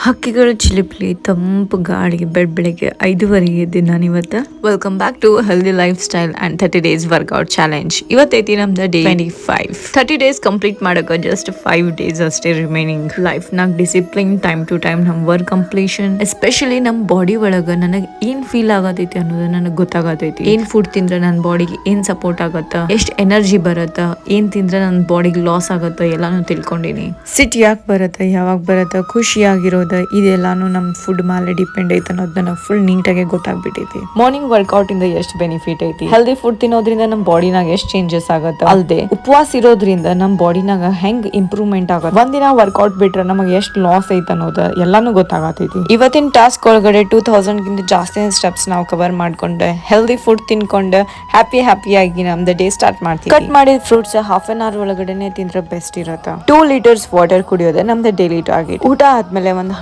ಹಕ್ಕಿಗಳು ಚಿಲಿಪಿಲಿ ತಂಪು ಗಾಳಿ ಬೆಳಗ್ಗೆ 5:30 ಎದ್ದಿನ ನಾನು ಇವತ್ತು. Welcome back to healthy lifestyle and 30 days workout challenge. ಇವತ್ತೈತಿ ನಮ್ದು ಡೇ 25. 30 ಡೇಸ್ ಕಂಪ್ಲೀಟ್ ಮಾಡಕ್ಕೆ ಜಸ್ಟ್ 5 ಡೇಸ್ ಅಷ್ಟೇ ರಿಮೈನಿಂಗ್. ಲೈಫ್ ನಾಗ ಡಿಸಿಪ್ಲಿನ್, ಟೈಮ್ ಟು ಟೈಮ್ ನಮ್ ವರ್ಕ್ ಕಂಪ್ಲೀಷನ್, ಎಸ್ಪೆಷಲಿ ನಮ್ ಬಾಡಿ ಒಳಗ ನನಗೆ ಏನ್ ಫೀಲ್ ಆಗತೈತಿ ಅನ್ನೋದು ನನಗೆ ಗೊತ್ತಾಗತೈತಿ. ಏನ್ ಫುಡ್ ತಿಂದ್ರೆ ನನ್ನ ಬಾಡಿಗೆ ಏನ್ ಸಪೋರ್ಟ್ ಆಗತ್ತ, ಎಷ್ಟ್ ಎನರ್ಜಿ ಬರತ್ತ, ಏನ್ ತಿಂದ್ರೆ ನನ್ನ ಬಾಡಿಗೆ ಲಾಸ್ ಆಗತ್ತ ಎಲ್ಲಾನು ತಿಳ್ಕೊಂಡಿನಿ. ಸಿಟ್ ಯಾಕೆ ಬರತ್ತ, ಯಾವಾಗ ಬರತ್ತ, ಖುಷಿಯಾಗಿರೋದು ಇದೆಲ್ಲಾನು ನಮ್ ಫುಡ್ ಮೇಲೆ ಡಿಪೆಂಡ್ ಐತೆ ಅನ್ನೋದು ನನಗೆ ಫುಲ್ ನೀಟಾಗಿ ಗೊತ್ತಾಗ್ಬಿಟ್ಟೈತಿ. ಮಾರ್ನಿಂಗ್ ವರ್ಕೌಟ್ ಇಂದ ಎಷ್ಟು ಬೆನಿಫಿಟ್ ಐತಿ, ಹೆಲ್ದಿ ಫುಡ್ ತಿನ್ನೋದ್ರಿಂದ ನಮ್ ಬಾಡಿನಾಗ ಎಷ್ಟು ಚೇಂಜಸ್ ಆಗತ್ತ, ಅಲ್ದೆ ಉಪವಾಸ ಇರೋದ್ರಿಂದ ನಮ್ ಬಾಡಿನಾಗ ಹೆಂಗ್ ಇಂಪ್ರೂವ್ಮೆಂಟ್ ಆಗತ್ತ, ಒಂದಿನ ವರ್ಕೌಟ್ ಬಿಟ್ರೆ ನಮಗೆ ಎಷ್ಟು ಲಾಸ್ ಐತೆ ಅನ್ನೋದು ಎಲ್ಲಾನು ಗೊತ್ತಾಗತೈತಿ. ಇವತ್ತಿನ ಟಾಸ್ಕ್ ಒಳಗಡೆ 2000 ಗಿಂತ ಜಾಸ್ತಿ ಸ್ಟೆಪ್ಸ್ ನಾವು ಕವರ್ ಮಾಡ್ಕೊಂಡು ಹೆಲ್ದಿ ಫುಡ್ ತಿನ್ಕೊಂಡು ಹ್ಯಾಪಿಯಾಗಿ ನಮ್ದು ಡೇ ಸ್ಟಾರ್ಟ್ ಮಾಡ್ತೀವಿ. ಕಟ್ ಮಾಡಿದ ಫ್ರೂಟ್ಸ್ ಹಾಫ್ ಅನ್ ಅವರ್ ಒಳಗಡೆನೆ ತಿಂದ್ರೆ ಬೆಸ್ಟ್ ಇರತ್ತ. 2 ಲೀಟರ್ಸ್ ವಾಟರ್ ಕುಡಿಯೋದೆ ನಮ್ದು ಡೈಲಿ ಟಾರ್ಗೆಟ್. ಊಟ ಆದ್ಮೇಲೆ ಒಂದು